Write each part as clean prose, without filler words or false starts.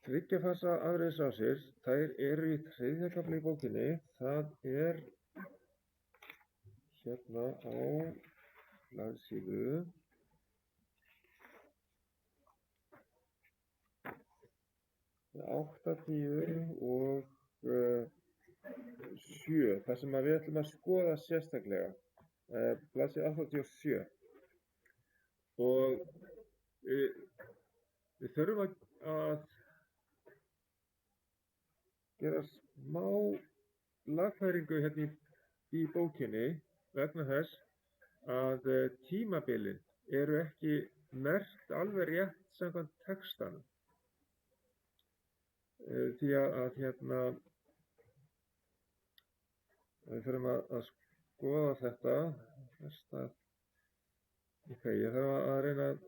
Þriggja fasa afbrýðisrásir, þær eru í 3. kafla í bókinni. Það er hérna á blaðsíðu 80 og 7, þar sem við ætlum að skoða sérstaklega. Blaðsíða 87. Og við þurfum að gera smá lagfæringu hérna í bókinni vegna þess að tímabilin eru ekki merkt alveg rétt samkvæmt textanum. Því að hérna við þurfum að skoða þetta. Ok, ég þarf að reyna að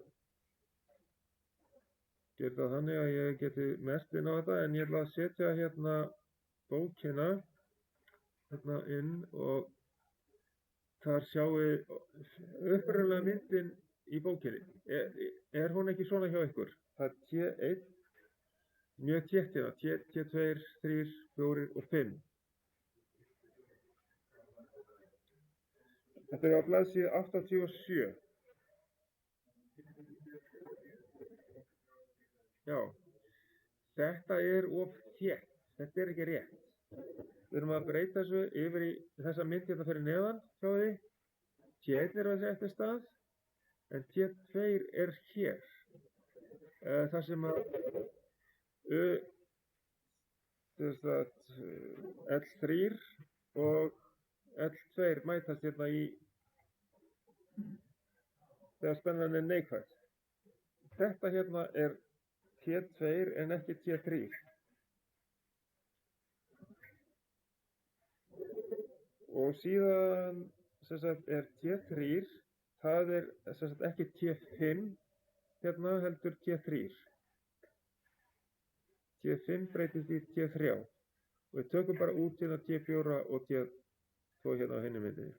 gera það þannig að ég geti merkt inn á þetta, en ég ætla að setja hérna bókina hérna inn og þar sjáum við upprunalega myndin í bókinni. Er hún ekki svona hjá ykkur? Það er T1, mjög tétt hérna, T2, 3, 4 og 5. Þetta er á blaðsíðu 87. Já, þetta er of þétt, þetta er ekki rétt. Við erum að breyta þessu yfir í þessa mynd hérna fyrir neðan hjá því. T1 er að setja stað, en T2 er hér. Það sem að L3 og L2 mætast hérna þegar spennan er neikvæð. Þetta hérna er T2 en ekki T3. Og síðan er T3, það er ekki T5 hérna heldur T3. T5 breytist í T3 og við tökum bara út hérna T4 og T2 hérna á hinni myndinni.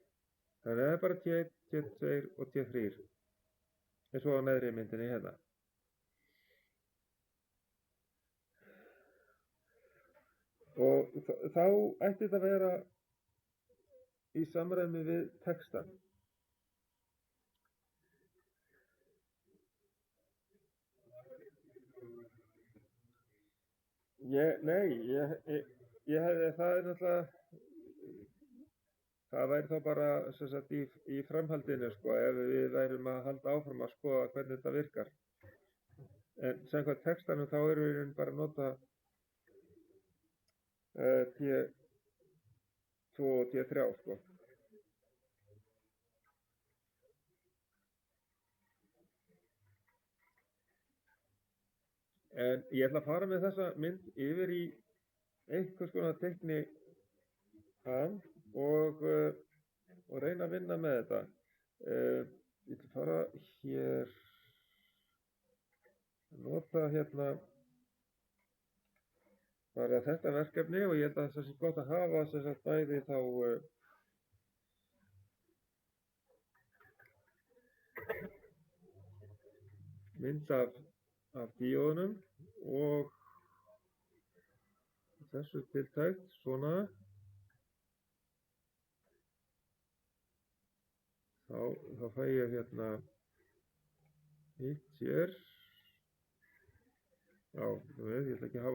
Þannig að það er bara T1, T2 og T3 eins og á neðri myndinni hérna. Og þá ætti þetta að vera í samræmi við textan. Ég hefði, það er náttúrulega, það væri þá bara í framhaldinu sko, ef við værum að halda áfram að skoða hvernig þetta virkar. En samkvæmt textanum þá erum við bara að nota T2 og T3 sko. En ég ætla að fara með þessa mynd yfir í einhvers konar teikni og reyna að vinna með þetta. Ég ætla að fara hér, nota hérna bara þetta verkefni og ég held að það sé gott að hafa bæði þá mynd af díóðunum og þessu tiltækt svona. Þá fæ ég hérna hitt hér. Já, ég ætla ekki að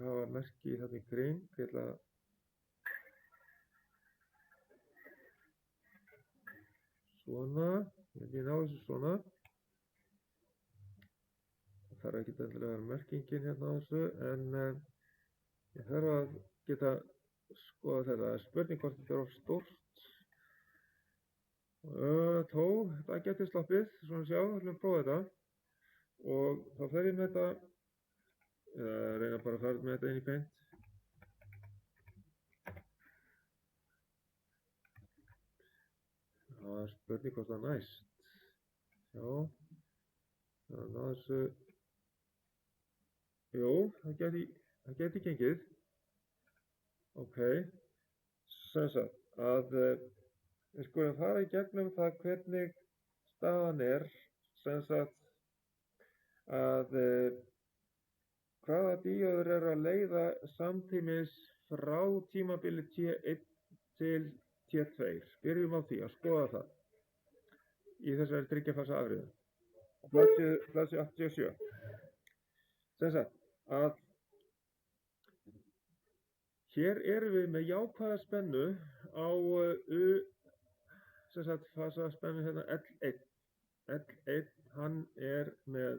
hafa merki þarna í kring. Ég ætla að svona, ég ná þessu svona. Það þarf ekki endilega að vera merkingin hérna á þessu, en ég þarf að geta skoða þetta. Það er spurning hvort þetta er of stórt. Það getur sloppið, svona sjá, við ætlum að prófa þetta. Og þá fer ég með þetta, reyna bara að fara með þetta inn í Paint. Það er spurning hvort það næst. Já, það er þessu. Jú, það geti gengið. Ok, sem sagt að við skulum fara í gegnum það hvernig staðan er, sem sagt að díóður eru að leiða samtímis frá tímabili T1 til T2. Byrjum á því að skoða það í þessari þryggjafasa afriðu. Blaðsíðu 87. Sem sagt að hér erum við með jákvæða spennu á sem sagt fasaspennu hérna L1. L1 hann er með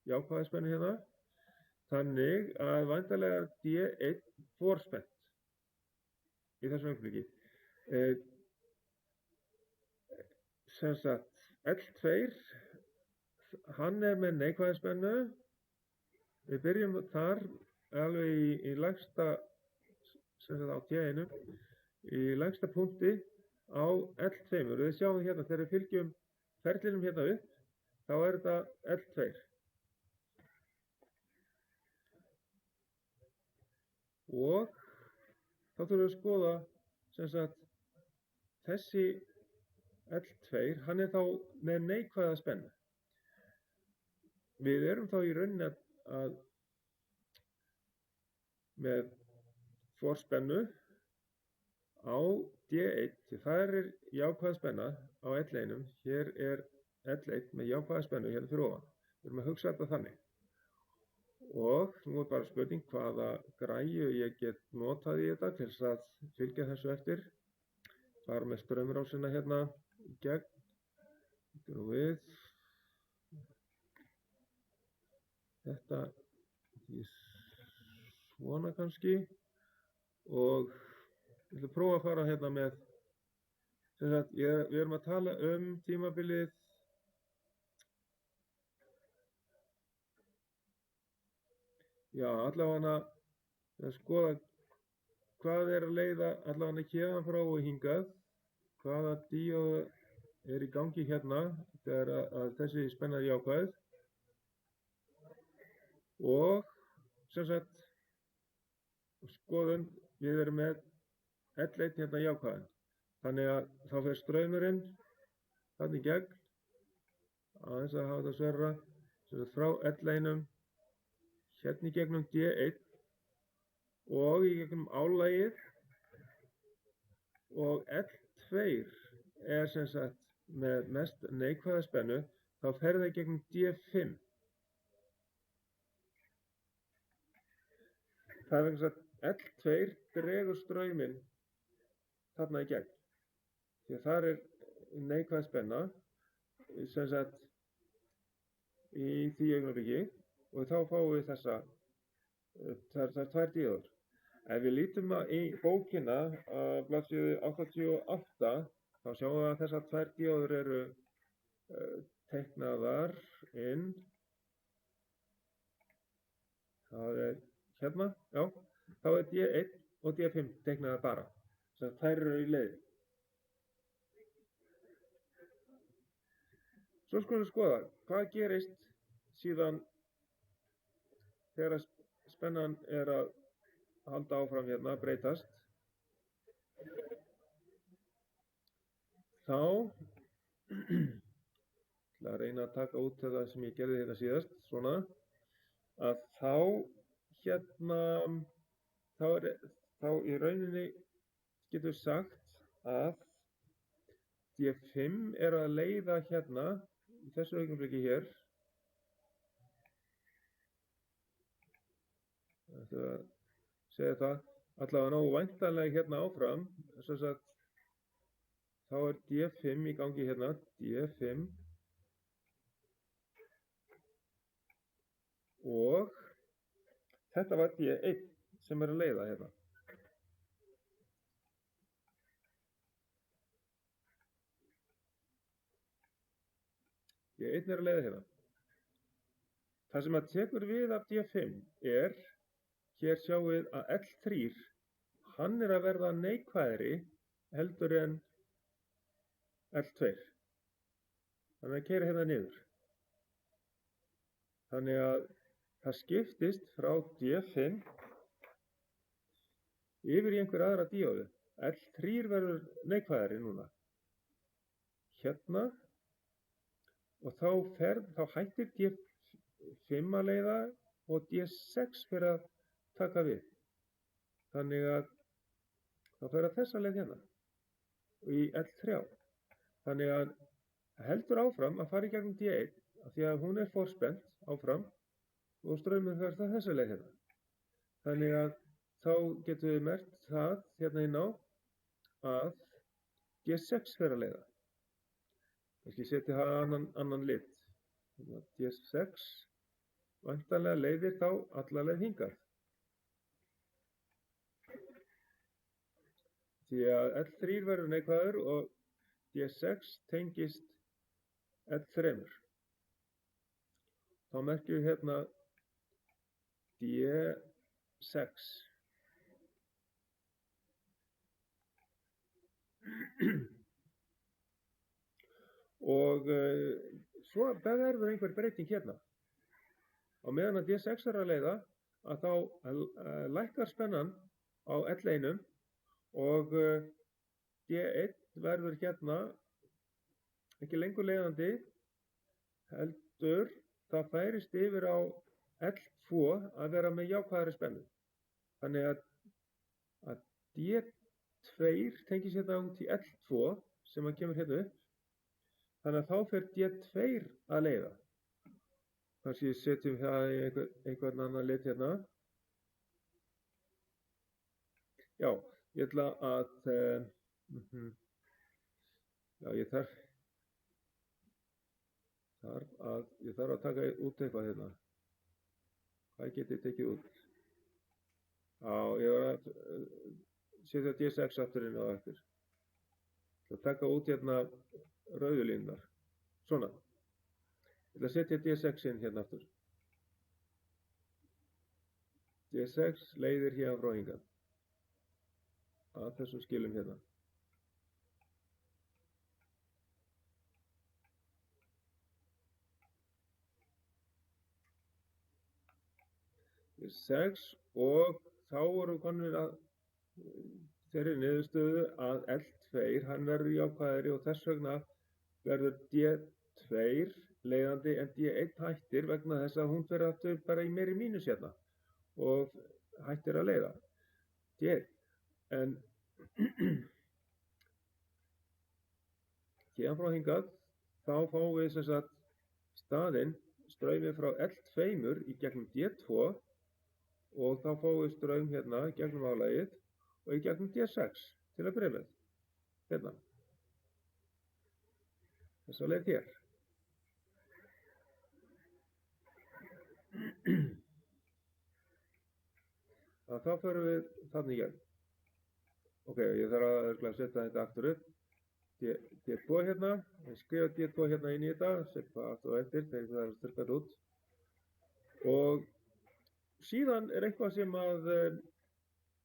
jákvæða spennu hérna. Þannig að væntanlega D1 forspennt í þessu öngfliki. Sem sagt L2 hann er með neikvæða spennu. Við byrjum þar alveg í lægsta sem sagt á T1 í lægsta punkti á L2. Við sjáum hérna þegar við fylgjum ferlinum hérna upp þá er þetta L2. Og þá þurfum við að skoða sem sagt þessi L2 hann er þá með neikvæða spennu. Við erum þá í rauninni að með forspennu á D1 því það er jákvæða spenna á L1. Hér er L1 með jákvæða spennu hérna fyrir ofan. Við erum að hugsa þetta þannig. Og nú er bara spurning hvaða græju ég get notað í þetta til þess að fylgja þessu eftir. Bara með straumrásina hérna í gegn. Við þetta svona kannski og ég ætla að prófa að fara hérna með sem sagt við erum að tala tímabilið já, allavega að skoða hvað er að leiða allavega hérna frá og hingað, hvaða díóð er í gangi hérna þegar að þessi spenna er jákvæð og sem sagt skoðum við erum með L1 hérna jákvæðan. Þannig að þá fer straumurinn þarna í gegn aðeins að hafa þetta sverra sem sagt frá L1 hérna í gegnum D1 og í gegnum álagið og L2 er sem sagt með mest neikvæða spennu þá fer það í gegnum D5. Það er vegna að L2 dregur strauminn þarna í gegn. Því að þar er neikvæð spenna sem sagt í því augnablikki og þá fáum við þessar tvær díóður. Ef við lítum í bókina á blaðsíðu 88 þá sjáum við að þessar tvær díóður eru teiknaðar inn. Það er hérna, já, þá er D1 og D5 teiknaðar bara. Þess að þær eru í leiðinni. Svo skulum við skoða hvað gerist síðan þegar spennan er að halda áfram hérna að breytast. Þá ætla að reyna að taka út þetta sem ég gerði hérna síðast, svona að þá hérna þá í rauninni getur sagt að D5 er að leiða hérna í þessu augnablikki hér. Þetta segja það allavega nógu væntanlega hérna áfram. Þess að þá er D5 í gangi hérna, D5 og þetta var D1 sem er að leiða hérna. D1 er að leiða hérna. Það sem að tekur við af D5 er, hér sjáum við að L3, hann er að verða neikvæðri heldur en L2. Þannig að keyra hérna niður. Þannig að það skiptist frá D5 yfir í einhver aðra díóðu. L3 verður neikvæðari núna. Hérna. Og þá hættir D5 að leiða og D6 fyrir að taka við. Þannig að það fer að þessa leið hérna í L3. Þannig að heldur áfram að fara í gegnum D1 af því að hún er forspennt áfram og straumur fer það þessa leið hérna. Þannig að þá getum við merkt það hérna inn á að D6 fer að leiða. Kannski setja það annan lit. D6 væntanlega leiðir þá alla leið hingað. Því að L3 verður neikvæður og D6 tengist L3. Þá merkjum við hérna D6. Og svo verður einhver breyting hérna. Á meðan að D6 er að leiða að þá lækkar spennan á L1 og D1 verður hérna ekki lengur leiðandi, heldur það færist yfir á L2 að vera með jákvæðari spennu. Þannig að D2 tengist hérna út í L2 sem að kemur hérna upp. Þannig að þá fer D2 að leiða. Kannski setjum það í einhvern annan lit hérna. Já, ég ætla að ég þarf að taka út eitthvað hérna. Hvað get ég tekið út? Já, ég var að setja D6 aftur inn á eftir. Það taka út hérna rauðu línunar. Svona. Ég ætla að setja D6 inn hérna aftur. D6 leiðir hérna frá hingað. Að þessum skilum hérna. D6 og þá vorum konur að þeirri niðurstöðu að L2 hann verður jákvæðari og þess vegna verður D2 leiðandi en D1 hættir vegna þess að hún fer aftur bara í meiri mínus hérna og hættir að leiða. D1. En hérna frá hingað þá fáum við sem sagt staðinn straumið frá L2 í gegnum D2 og þá fáum við straum hérna í gegnum álagið og í gegnum D6 til að byrja með. Hérna. Þessa leið hér. Þá förum við þannig í gegn. Ok, ég þarf að setja þetta aftur upp. D2 hérna, ég skrifa D2 hérna inn í þetta, setja það aftur og eftir þegar það er að styrka þetta út. Og síðan er eitthvað sem að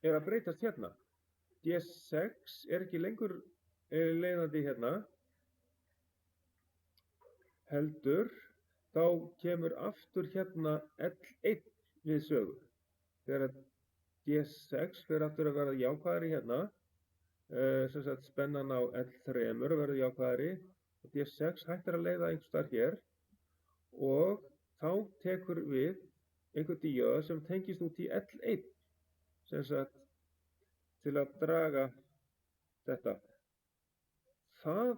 er að breytast hérna. D6 er ekki lengur leiðandi hérna, heldur þá kemur aftur hérna L1 við sögu. Þegar D6 fyrir aftur að verða jákvæðari hérna, sem sagt spennan á L3 verður jákvæðari og D6 hættir að leiða einhvers staðar hér og þá tekur við einhver díóða sem tengist út í L1 sem sagt til að draga þetta. Það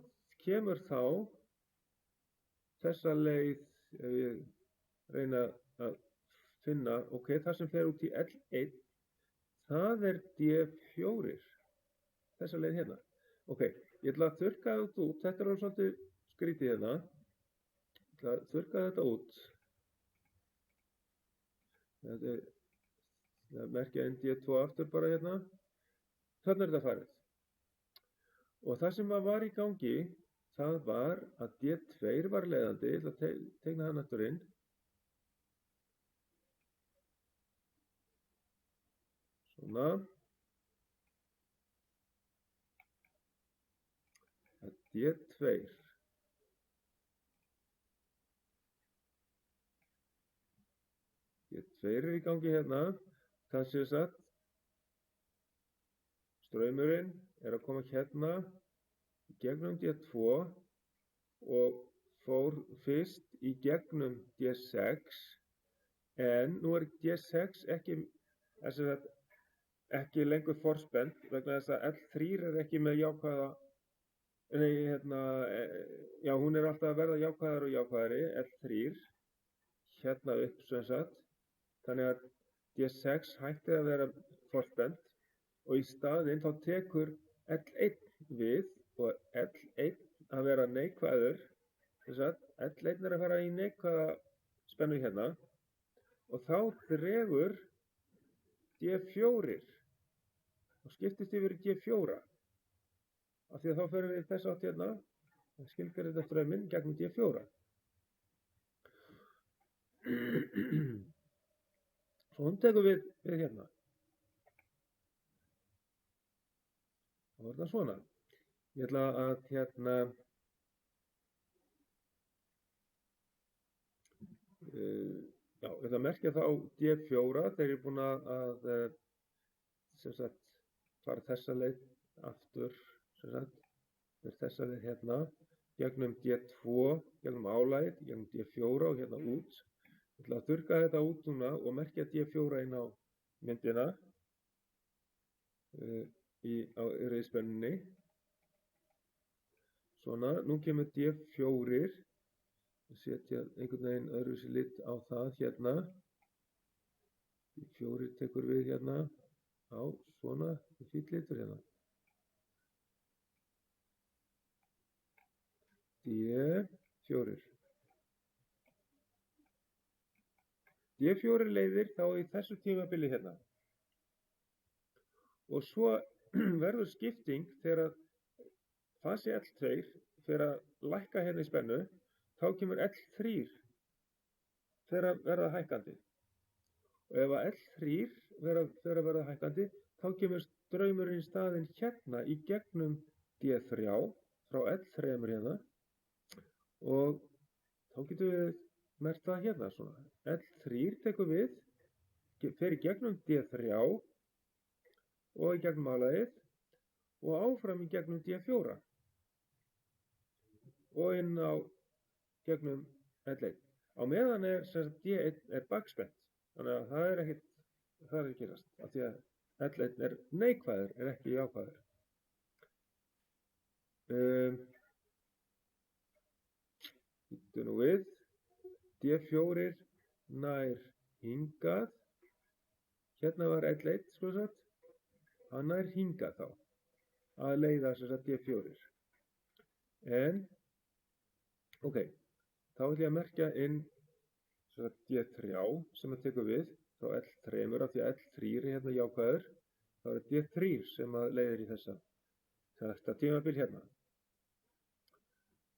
kemur þá þessa leið, ef ég reyna að finna, ok, það sem fer út í L1, það er D4, þessa leið hérna. Ok, ég ætla að þurrka þetta út, þetta er alveg svolítið skrítið hérna. Ég ætla að þurrka þetta út. Þetta er merkja inn D2 aftur bara hérna. Þannig er þetta farið. Og það sem var í gangi, það var að D2 var leiðandi, ég ætla að tegna hann aftur inn. Svona. D2. D2 er í gangi hérna. Það sé satt. Straumurinn er að koma hérna í gegnum D2 og fór fyrst í gegnum D6 En nú D6 ekki lengur forspennt vegna þess að L3 ekki með jákvæða, já, hún alltaf að verða jákvæðari og jákvæðari, L3, hérna upp sem sagt. Þannig að D6 hætti að vera forspennt og í staðinn þá tekur L1 við og L1 að vera neikvæður, sem sagt, L1 að fara í neikvæða spennu hérna og þá dregur D4 og skiptist yfir í D4 af því að þá förum við þess átt hérna, skilgar þetta strauminn gegnum D4. Svo hún tekur við hérna. Þá það svona. Ég ætla að hérna já, ég ætla að merkja það á D4 þegar ég er búinn að sem sagt fara þessa leið aftur sem sagt þessa leið hérna gegnum D2, gegnum álagið, gegnum D4 og hérna út. Ég ætla að þurrka þetta út núna og merkja D4 inn á myndina á rauðspennunni. Svona, nú kemur D4. Ég setja einhvern veginn öðruvísi lit á það hérna. D4 tekur við hérna. Já, svona, fínn litur hérna. D4. D4 leiðir þá í þessu tímabili hérna. Og svo verður skipting þegar fasi L2 fer að lækka hérna í spennu, þá kemur L3 fer að verða hækkandi. Og ef að L3 fer að verða hækkandi, þá kemur straumurinn í staðinn hérna í gegnum D3 frá L3 hérna og þá getum við merkt það hérna svona. L3 tekur við, fer í gegnum D3 og í gegnum álagið og áfram í gegnum D4 og inn á gegnum L1. Á meðan sem sagt D1 bakspennt, þannig að það ekki að gerast, af því að L1 neikvæður, ekki jákvæður. Býttu nú við. D4 nær hingað, hérna var L1 sko sagt, hann nær hingað þá, að leiða sem sagt D4. En, ok, þá ætlum ég að merkja inn sem sagt D3 sem að tekur við frá L3 af því að L3 hérna jákvæður, þá D3 sem að leiðir í þetta tímabil hérna.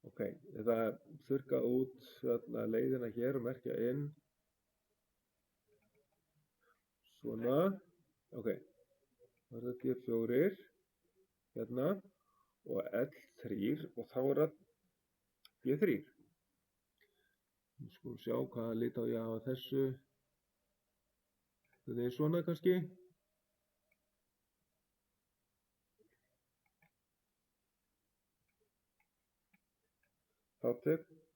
Ok, þetta þurrka út leiðina hér og merkja inn. Svona. Ok, þá þetta D4 hérna og L3 og þá það D3. Nú skulum sjá hvaða lit á ég að hafa þessu. Þetta svona kannski. Þá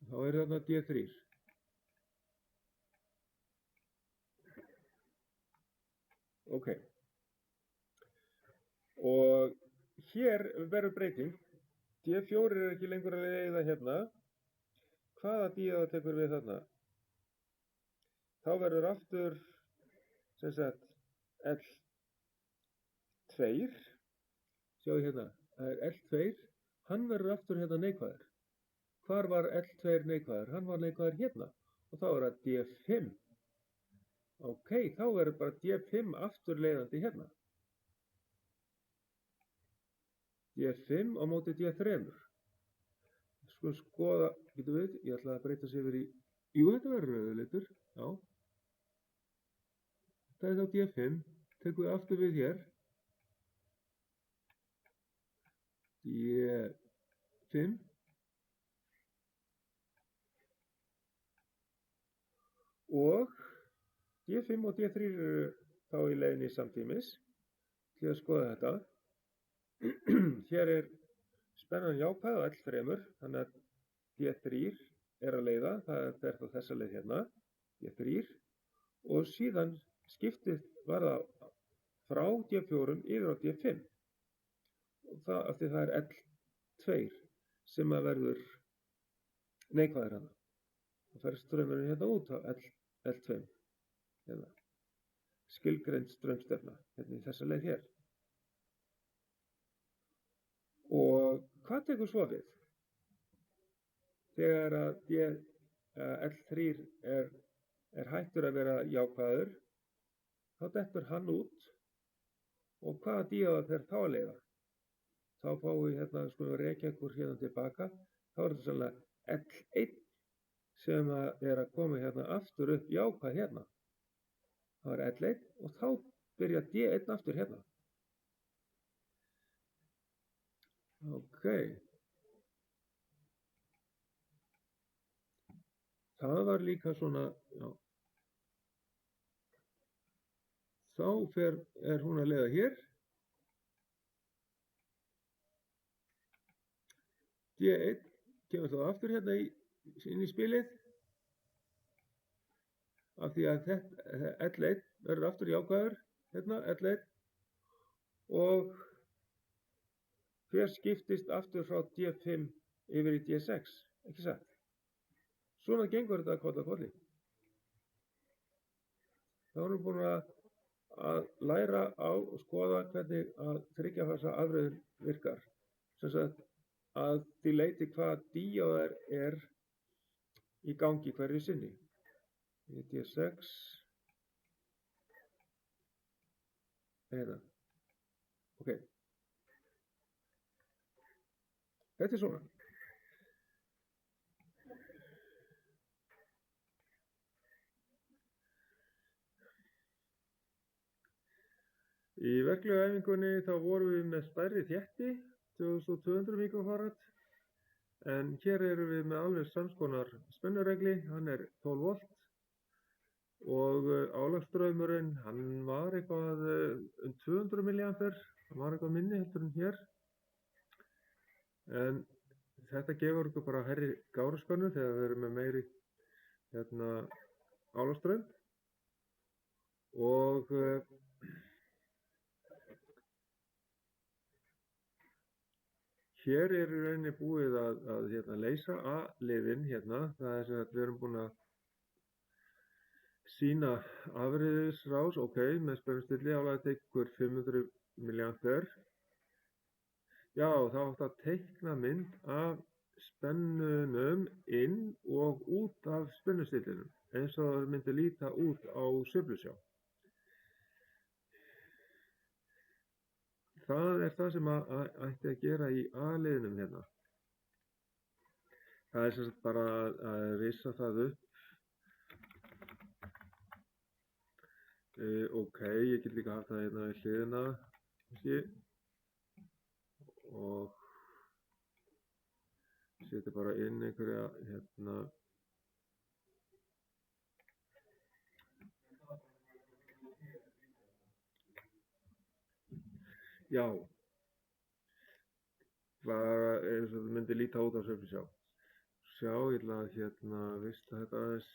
þarna D3. Ok. Og hér verður breyting. D4 ekki lengur að leiða hérna. Hvaða díða tekur við þarna? Þá verður aftur sem sagt L2. Sjáu hérna, það L2. Hann verður aftur hérna neikvæður. Hvar var L2 neikvæður? Hann var neikvæður hérna og þá það D5. Ok, þá verður bara D5 aftur leiðandi hérna. D5 á móti D3. Skulum skoða, getum við, ég ætla að breyta sér yfir í, þetta verður rauður litur, já. Það þá D5, tekum við aftur við hér. D5. Og D5 og D3 eru þá í leiðinni samtímis til að skoða þetta. Hér spennan jákvæð á L3, þannig að D3 að leiða, það fer þá þessa leið hérna, D3 og síðan var það frá D4 yfir á D5 og það af því það er L2 sem að verður neikvæður hana. Það fer straumurinn hérna út á L2 hérna. Skilgreind straumstefna hérna í þessa leið hér. Og hvað tekur svo við? Þegar að L3 er hættur að vera jákvæður, þá dettur hann út og hvaða díóða fer þá að leiða? Þá fáum við hérna, skulum við rekja ykkur hérna tilbaka, þá er þetta sannlega L1 sem er að koma hérna aftur upp jákvæð hérna. Það er L1 og þá byrja D1 aftur hérna. Ok. Það var líka svona, já. Þá er hún að leiða hér. D1 kemur þá aftur hérna inn í spilið. Af því að L1 verður aftur jákvæður, hérna L1. Og hver skiptist aftur frá D5 yfir í D6, ekki satt? Svona gengur þetta koll af kolli. Þá erum við búin að læra á og skoða hvernig að þriggja-fasa afröðun virkar. Sem sagt að því leyti hvað díóðar er í gangi hverju sinni. Í D6. Hérna. Ok. Þetta er svona. Í verklegu æfingunni þá vorum við með stærri þétti, 2200 mikrofarad, en hér erum við með alveg samskonar spennuregli, hann er 12 volt og álagsstraumurinn, hann var eitthvað 200 milliampere, hann var eitthvað minni heldur en hér, en þetta gefur okkur bara hærri gáruspennu þegar við erum með meiri álagsstraum og hér er í rauninni búið að leysa A-liðinn hérna, það er sem að við erum búin að sýna afriðisrás, ok, með spennustilli álega tekur 500 milliampere. Já, þá átt að teikna mynd af spennunum inn og út af spennustillinum, eins og það myndi líta út á sveiflusjá. Það er það sem ætti að gera í A-liðnum hérna. Það er sem sagt bara að risa það upp. Ok, ég get líka haft það hérna í hliðina og setja bara inn einhverja hérna. Já, bara eins og það myndi líta út á sveiflusjá. Sjá, ég ætla að hérna vista þetta aðeins.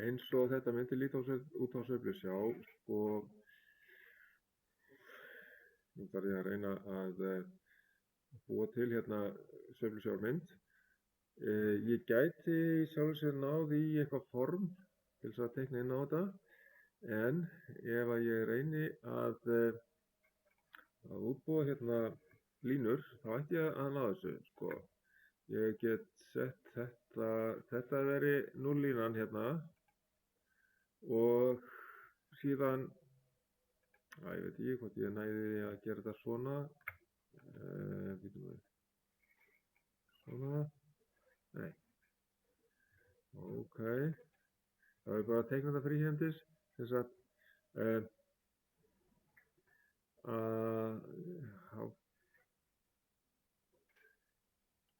Eins og þetta myndi líta út á sveiflusjá, sko, nú þarf ég að reyna að búa til hérna sveiflusjármynd. Ég gæti sjálfur sér náð í eitthvað form til þess að teikna inn á þetta, en ef að ég reyni að útbúa hérna línur, þá ætti ég að ná þessu, sko. Ég get sett þetta veri núllínan hérna. og síðan, ég veit ekki hvort ég næði að gera þetta svona, svona, nei, ok, þá er bara að teikna þetta fríhendis, þess að,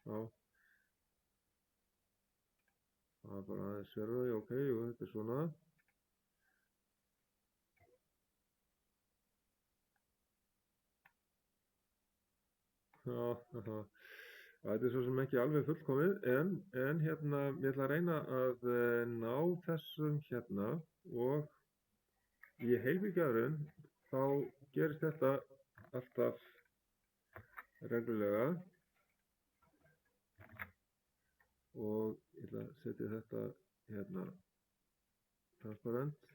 já, það er bara aðeins sverfa, ok, og þetta er svona. Já, þetta er svo sem ekki alveg fullkomið, en hérna, ég ætla að reyna að ná þessum hérna og í heilbyggjaðurinn þá gerist þetta alltaf reglulega og ég ætla að setja þetta hérna transparent.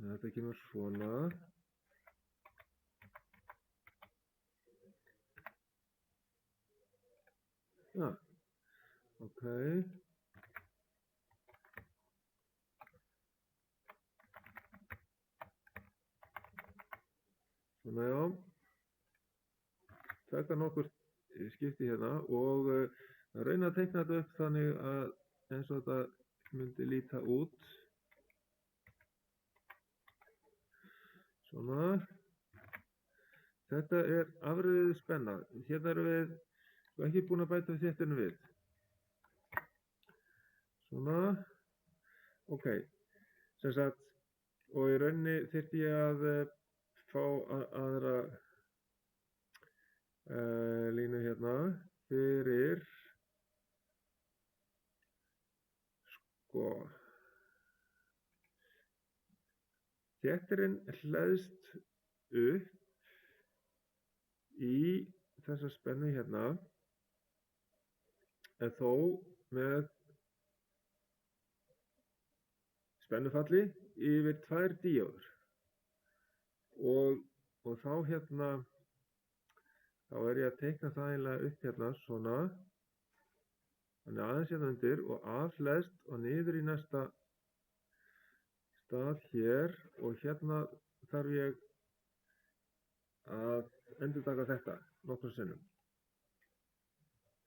Þetta kemur svona. Já, ok. Svona já. Þetta nokkur skipti hérna og reyna að teikna þetta upp þannig að eins og þetta myndi líta út. Svona. Þetta er afröðuð spenna. Hérna erum við ekki búin að bæta þéttinu við. Svona. Ok. Sem sagt, og í rauninni þyrfti ég að fá aðra línu hérna fyrir sko þéttirinn hleðst upp í þessa spennu hérna en þó með spennufalli yfir 2 díóður og þá hérna þá er ég að teikna það eiginlega upp hérna svona þannig aðeins hérna undir og afhleðst og niður í næsta stað hér og hérna þarf ég að endurtaka þetta nokkrum sinnum.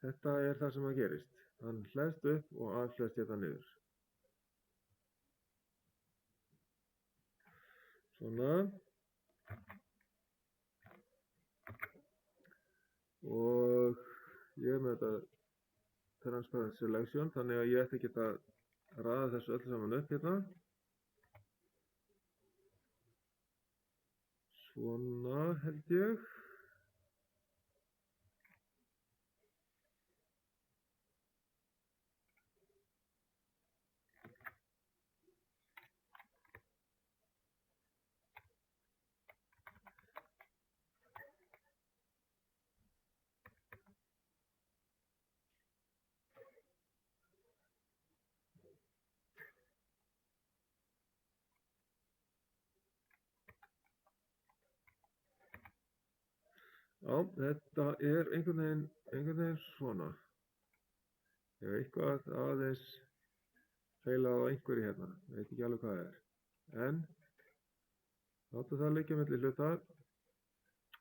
Þetta er það sem að gerist. Hann hleðst upp og afhleðst hérna niður. Svona. Og ég er með þetta transparent selection þannig að ég ætti ekki að raða þessu öllu saman upp hérna. Svona held ég. Já, þetta er einhvern veginn svona. Ég hef eitthvað aðeins feilað á einhverju hérna, ég veit ekki alveg hvað það er. En láta það liggja milli hluta.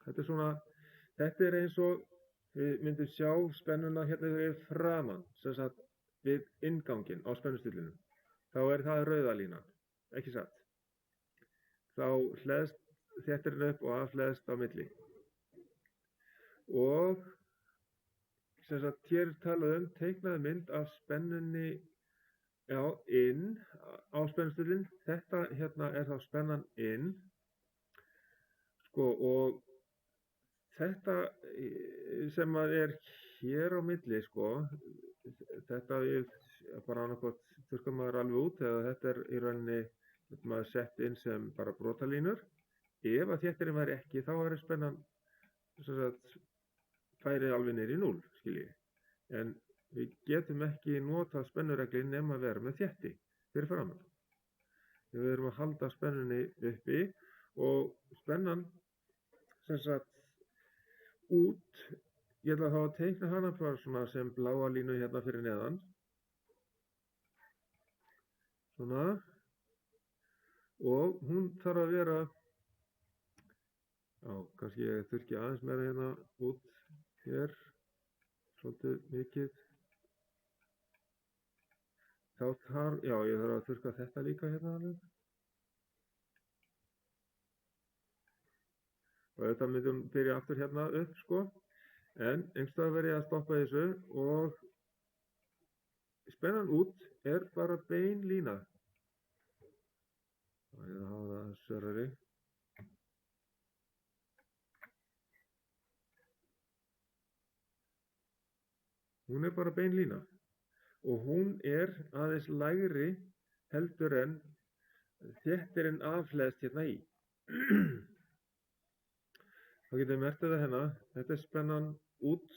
Þetta er svona, þetta er eins og við myndum sjá spennuna hérna við framan, sem sagt við innganginn á spennustillinum. Þá er það rauða línan, ekki satt. Þá hleðst þéttirinn upp og afhleðst á milli. Og sem sagt hér er talað teiknaði mynd af spennunni inn á spennustillin. Þetta hérna er þá spennan inn sko og þetta sem að er hér á milli sko þetta er bara annarkot þurrkar maður alveg út eða þetta er í rauninni maður sett inn sem bara brotalínur. Ef að þéttirinn væri ekki þá er spennan sem sagt færi alveg niður í 0, skiljið. En við getum ekki notað spennureglin nema að vera með þétti fyrir framan. Við erum að halda spennunni uppi og spennan sem sagt út, ég ætla þá að teikna hana bara svona sem bláa línu hérna fyrir neðan. svona, og hún þarf að vera, já, kannski ég þurrki aðeins meira hérna út hér, svolítið mikið. Þá þarf, já, ég þarf að þurrka þetta líka hérna alveg. Og þetta myndum byrja aftur hérna upp, sko. En einhverstað verð ég að stoppa þessu og spennan út er bara bein lína. Það er að hafa það sörari. Hún er bara bein lína. Og hún er aðeins lægri heldur en þéttir en afhleðst hérna í. Þá getum við merkt þetta hérna. Þetta er spennan út.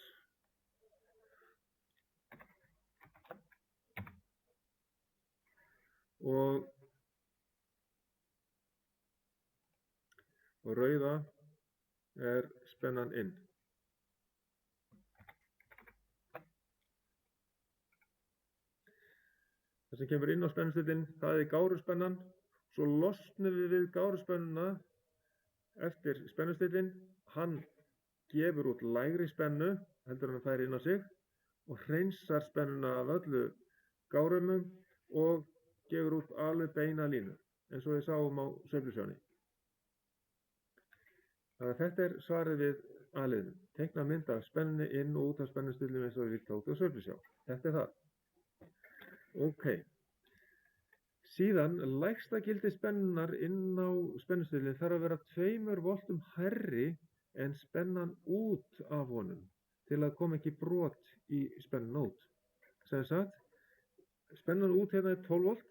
Og rauða er spennan inn. Það sem kemur inn á spennustillin, það er gáruspennan. Svo losnum við gáruspennuna eftir spennustillin. Hann gefur út lægri spennu heldur en hann fær inn á sig og hreinsar spennuna af öllu gárumum og gefur út alveg beina línu, eins og við sáum á sveiflusjóni. Þannig að þetta er svarið við A-liðnum. Teikna mynd af spennunni inn og út af spennustillum eins og við tókum á sveiflusjá. Þetta er það. Ok. Síðan lægsta gildi spennunar inn á spennustillin þarf að vera 2 voltum hærri en spennan út af honum til að koma ekki brot í spennuna út. Sem sagt, spennan út hérna er 12 volt,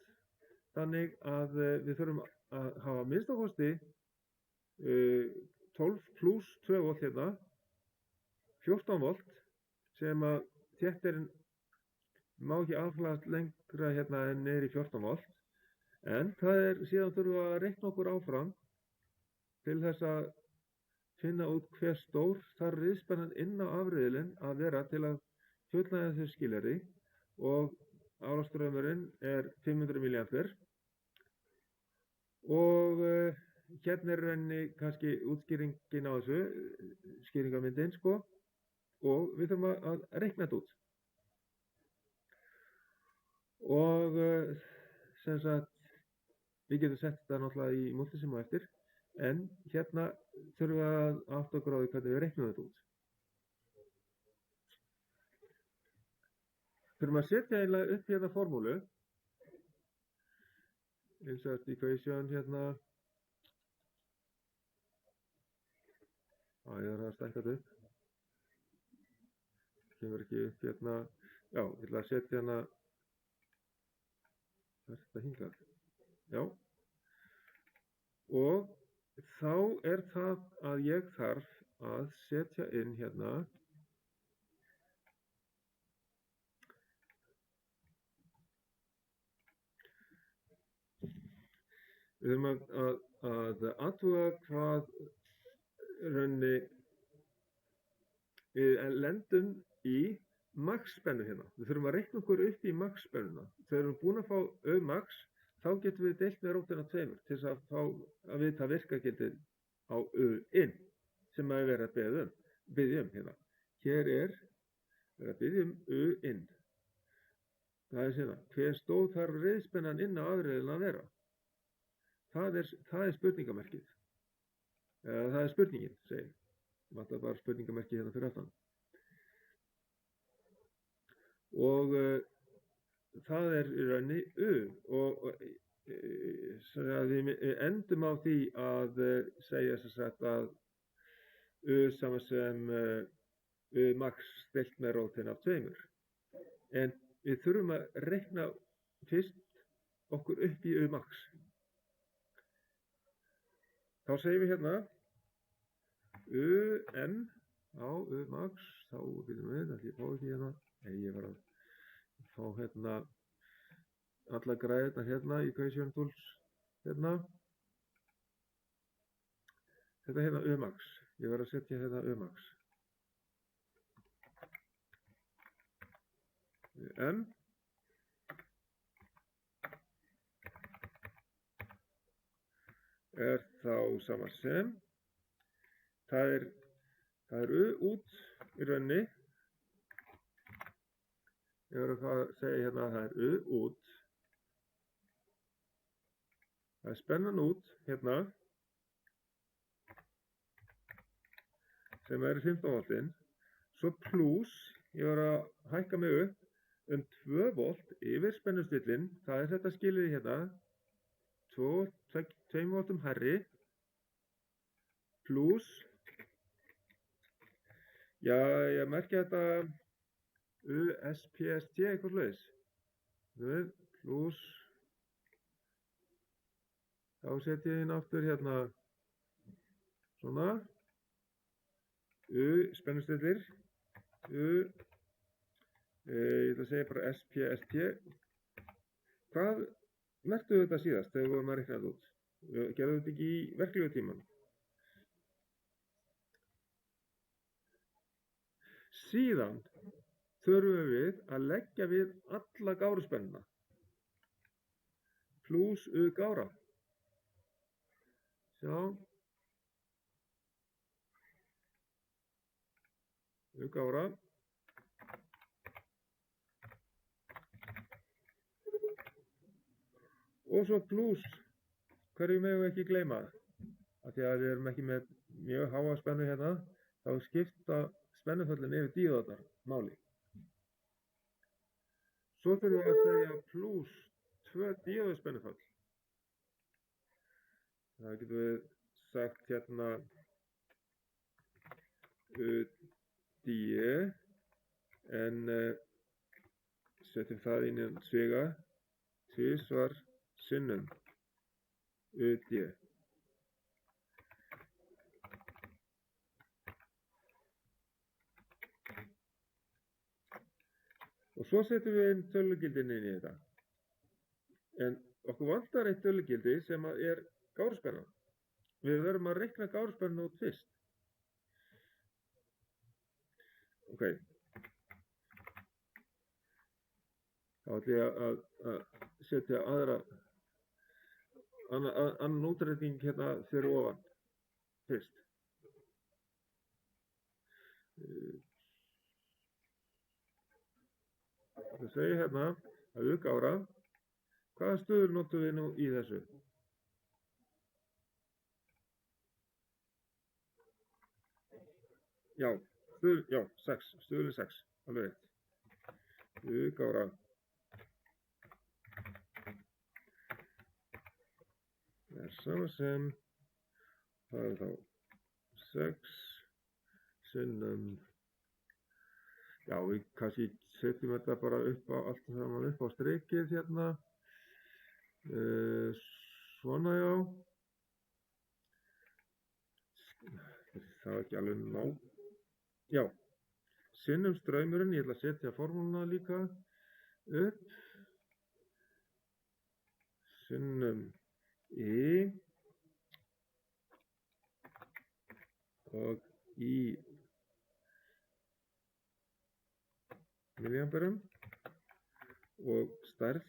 þannig að við þurfum að hafa minnst á kosti 12 pluss 2 volt hérna, 14 volt, sem að þéttirinn má ekki afhlast lengra hérna en niður í 14 volt, en það er síðan þurfum við að reikna okkur áfram til þess að finna út hver stór þarf riðspennan inn á afriðilinn að vera til að fullnægja þessu skilyrði, og álastraumurinn er 500 milliampere og hérna er rauninni kannski útskýringin á þessu, skýringamyndin sko, og við þurfum að reikna þetta út. Og sem sagt, við getum sett þetta náttúrulega í multisim á eftir, en hérna þurfum við að átta okkur á því hvernig við reiknum þetta út. Þurfum að setja eiginlega upp hérna formúlu, insert equation hérna, ég þarf að stækka þetta upp, kemur ekki upp hérna, já, ég ætla að setja hérna, hvað er þetta hingað, já, og þá er það að ég þarf að setja inn hérna, við þurfum að athuga hvað rauninni við lendum í max-spennu hérna. Við þurfum að reikna okkur upp í max-spennuna. Þegar við erum búin að fá Ö-max, þá getum við deilt með rótina 2 til þess að fá að vita virkagildið á Ö-in sem að vera að biðja um hérna. Hér er verið að biðja um Ö-in. Það er hérna, hver stóð þarf riðspennan inn á afriðilinn að vera? Það er spurningamerkið. Það er spurningin, segir. Vantar bara spurningamerkið hérna fyrir aftan. Og það er í rauninni U. Og við endum á því að segja sem sagt að U saman sem U max deilt með rótin af 2. En við þurfum að reikna fyrst okkur upp í U max. Þá segjum við hérna UM á U max, þá byrjum við, ætli ég fá ekki hérna, nei ég var að fá hérna alla græðina hérna í equation tools hérna. Þetta er hérna U max, ég var að setja hérna U max. UM er þá sama sem, það er U út í rauninni, ég verður að segja hérna að það er U út, það er spennan út hérna, sem er 15 voltinn, svo pluss, ég var að hækka mig upp 2 volt yfir spennustillin, það er þetta skilið hérna, 2 voltum hærri, pluss, já, ég merki þetta USPST eitthvað slags, pluss, þá setjum ég inn aftur hérna, svona, spennustillir, ég ætla að segja bara SPST. Hvað merktu þetta síðast þegar við vorum að reikna þetta út? Gerðu þetta ekki í verklegu tíman? Síðan þurfum við að leggja við alla gáruspennuna pluss U gára. Sjá. U gára. Og svo pluss, hverju megum við ekki gleyma? Af því að við erum ekki með mjög háa spennu hérna, þá skipta spennuföllin yfir díóðarnar máli. Svo þurfum við að segja pluss 2 díóðarspennuföll. Það getum við sagt hérna D, en setjum það inn í sviga, tvisvar sinnum UD. Og svo setjum við inn tölugildin inn í þetta. En okkur vantar eitt tölugildi sem er gáruspenna. Við verðum að reikna gáruspennu út fyrst. Ok. Þá ætlum ég að setja annan útreikning hérna fyrir ofan fyrst. Það segir hérna að U gára. Hvaða stöður notum við nú í þessu? Já, stöðurinn 6, alveg rétt. U gára. Það er sama sem, það er þá 6 sinnum, já, við kannski setjum þetta bara upp á allt saman upp á strikið hérna, svona já, það er ekki alveg ná, já, sinnum straumurinn, ég ætla að setja formúluna líka upp, sinnum I og í milliamperum og stærð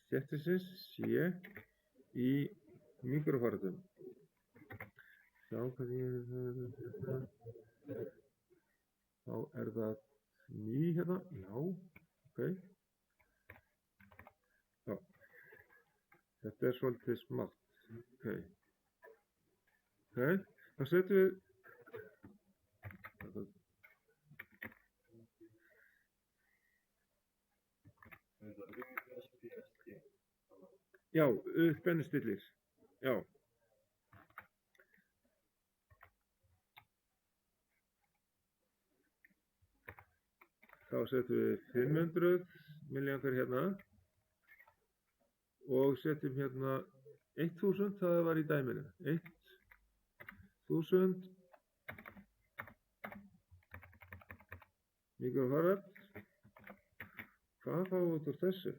settisins sé í mikrofaratum. Sjá hvað ég þá er það 9 hérna, já, ok. Já, þetta er svolítið smátt, ok. Ok, þá setjum við já, spennustillir, já. Þá setjum við 500 milliampere hérna og setjum hérna 1000, það var í dæminu, 1000 mikrofarad. Hvað fáum við út úr þessu?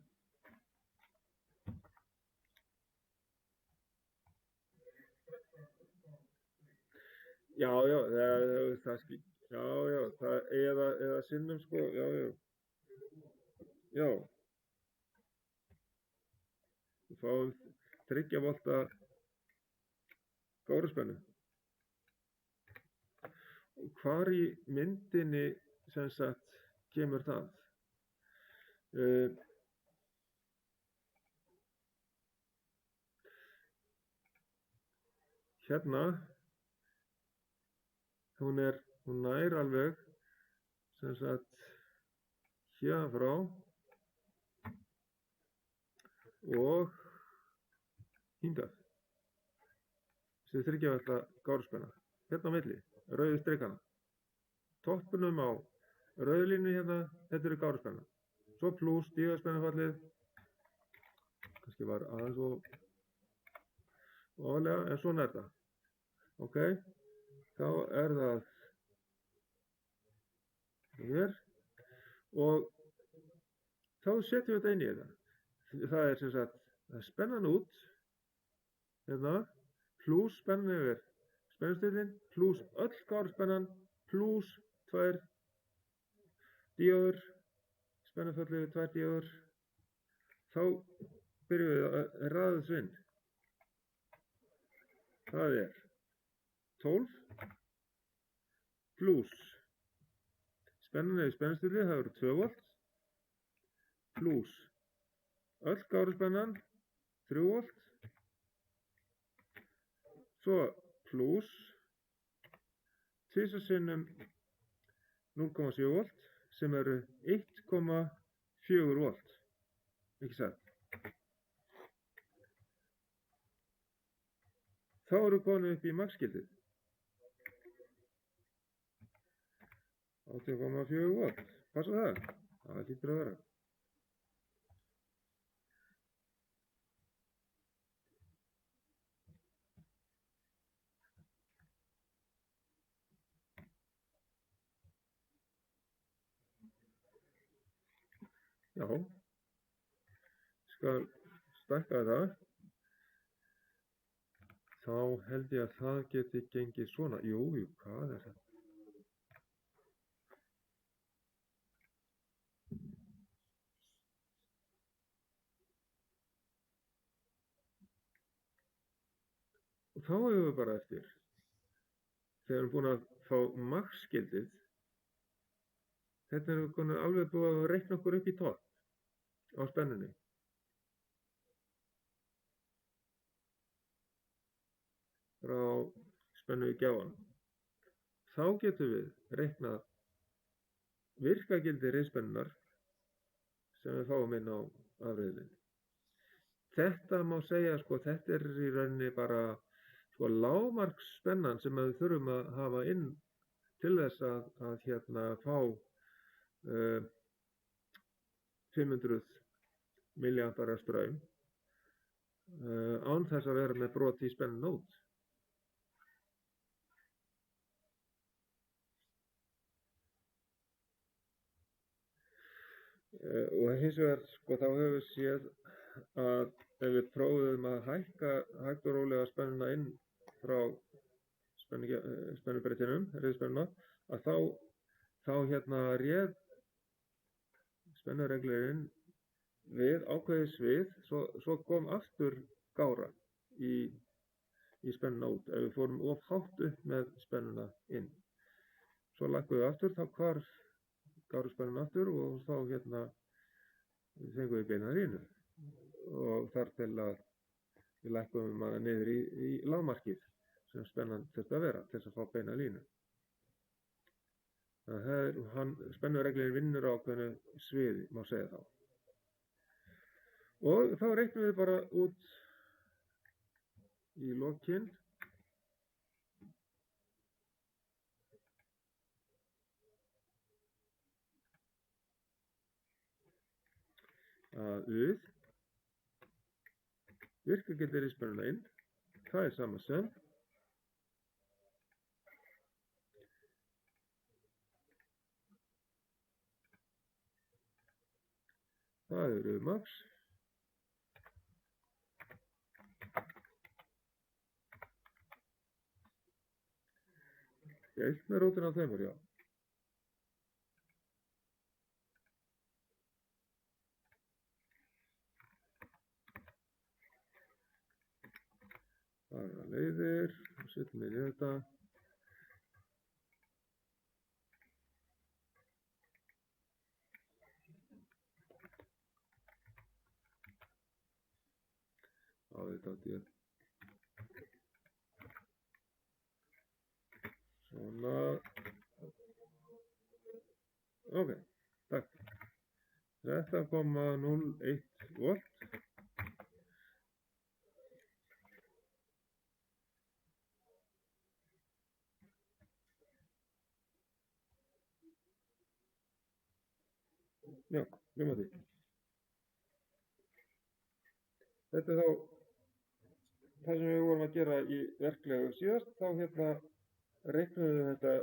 Já, það eða sinnum sko, já. Við fáum 3 volta gáruspennu. Og hvar í myndinni sem sagt kemur það? Hérna, hún nær alveg sem sagt hérna frá og hingað. Þessi 3 V gáruspenna. Hérna á milli, rauðu strikana. Toppunum á rauðu línu hérna, þetta eru gáruspenna. Svo pluss díóðspennufallið, kannski var aðeins og ofalega, en svona þetta. Ok, þá það hér og þá setjum við þetta inn í þetta. Það sem sagt, það spennan út, hérna, pluss spennan yfir spennustillin, pluss öll gáruspennan, pluss 2 díóður, spennufallið við 2 díóður. Þá byrjum við að raða þessu inn. Það 12 pluss spennan yfir spennustillið, það eru 2 V, pluss öll gáruspennan 3 V, svo pluss 2 sinnum 0,7 V sem eru 1,4 V, ekki satt. Þá eru komin upp í max-gildið. 8,4 V. Passa það? Það hlýtur að vera. Já. Skal stækka það. Þá held ég að það geti gengið svona. Jú, hvað þetta? Og þá hefur við bara eftir, þegar við erum búin að fá max-gildið, þetta erum við alveg búin að reikna okkur upp í topp á spennunni. Frá spennu í gjáan. Þá getum við reiknað virkagildi riðspennunnar sem við fáum inn á afreiðilinn. Þetta má segja, sko, þetta í rauninni bara sko lágmarksspennan sem við þurfum að hafa inn til þess að hérna fá 500 milliampera straum án þess að vera með brot í spennunót. Og hins vegar, sko, þá höfum við séð að ef við prófum að hækka hægt og rólega spennuna inn frá spennubreytinum, riðspennuna, að þá hérna réð spennureglurinn við ákveðið svið, svo kom aftur gára í spennunót ef við fórum of hátt upp með spennuna inn. Svo lækkuðum við aftur, þá hvarf gáruspennan aftur og þá hérna fengum við beina línu og þar til að við lækkuðum hana niður í lágmarkið sem spennan þurfti að vera til þess að fá beina línu. Spennureglinn vinnur á ákveðnu sviði, má segja þá. Og þá reiknum við bara út í lokin að virkagildi riðspennuna inn, það sama sem það eru max deilt með rótina af þeim, já. Aðra leiðir, setjum inn í þetta. Svona. Ok, takk. 13,01 volt. Já, nema því. Þetta er þá það sem við vorum að gera í verklegu síðast. Þá reiknum við þetta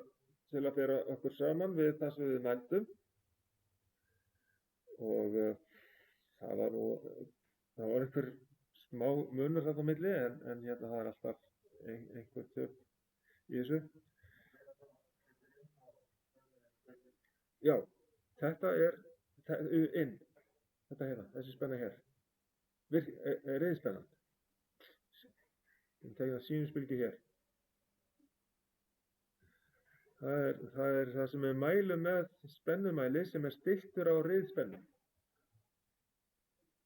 til að bera okkur saman við það sem við mældum. Og það var einhver smá munur þarna á milli, en það er alltaf einhver töp í þessu. Já, þetta er inn. Þetta hérna, þessi spenna hér. Reiðspennan. Við tegum sínusbylgju hér. Það er það sem við mælum með spennumæli sem er stilltur á reiðspennu.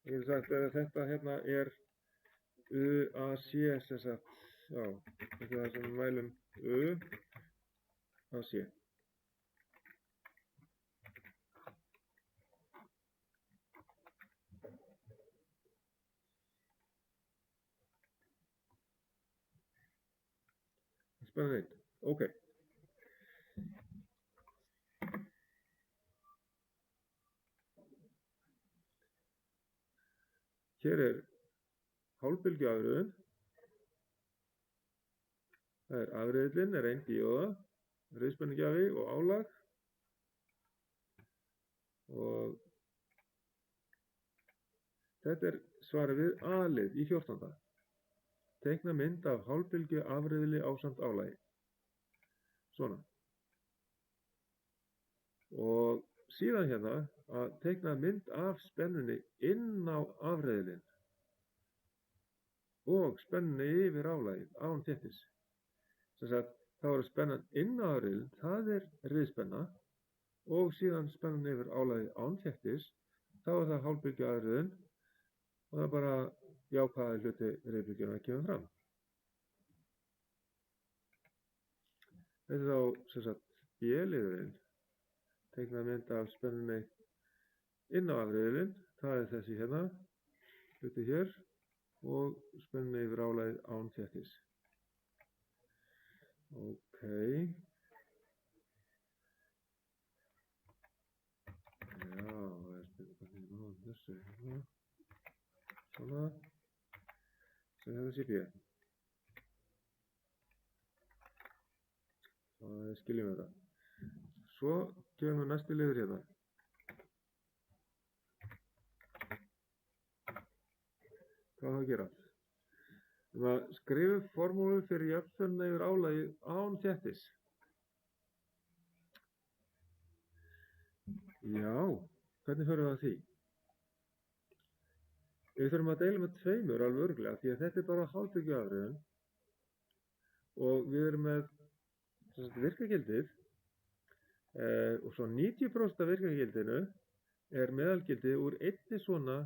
Ég hef sagt að þetta hérna er UAC sem sagt. Já, þetta er það sem við mælum UAC. Spennan 1. Ok. Hér er hálfbylgjuafröðun. Það er afreyðlinn, er 1 díóða, reiðspennugjafi og álag. Og þetta er svarið við A-lið í 14. Teikna mynd af hálfbylgju afreyðli ásamt álagi. Svona. Og síðan hérna að teikna mynd af spennunni inn á afreyðlinn og spennunni yfir álagið án þéttis. Sem sagt, þá er spennan inn á afreyðlinn, það er reiðspenna, og síðan spennan yfir álagið án þéttis, þá er það hálfbylgju afreyðun og það er bara jákvæði hluti reiðbylgjunnar að kemur fram. Þetta er þá sem sagt B-liðurinn. Teikna mynd af spennunni inn á afreyðlinn, það er þessi hérna, hluti hér, og spennunni yfir álagið án þéttis. Ok. Já, það er spennunni á þessu hérna. Svona. Sem þetta sé B. Það skiljum við þetta. Svo kemur næsti liður hérna. Hvað á að gera? Við skrifum formúlu fyrir jöfnuna yfir álagið án þéttis. Já, hvernig förum við að því? Við þurfum að deila með 2 alveg örugglega, því að þetta er bara hálfbylgjuafröðun og við erum með virkagildið og svo 90% af virkagildinu er meðalgildi úr einni svona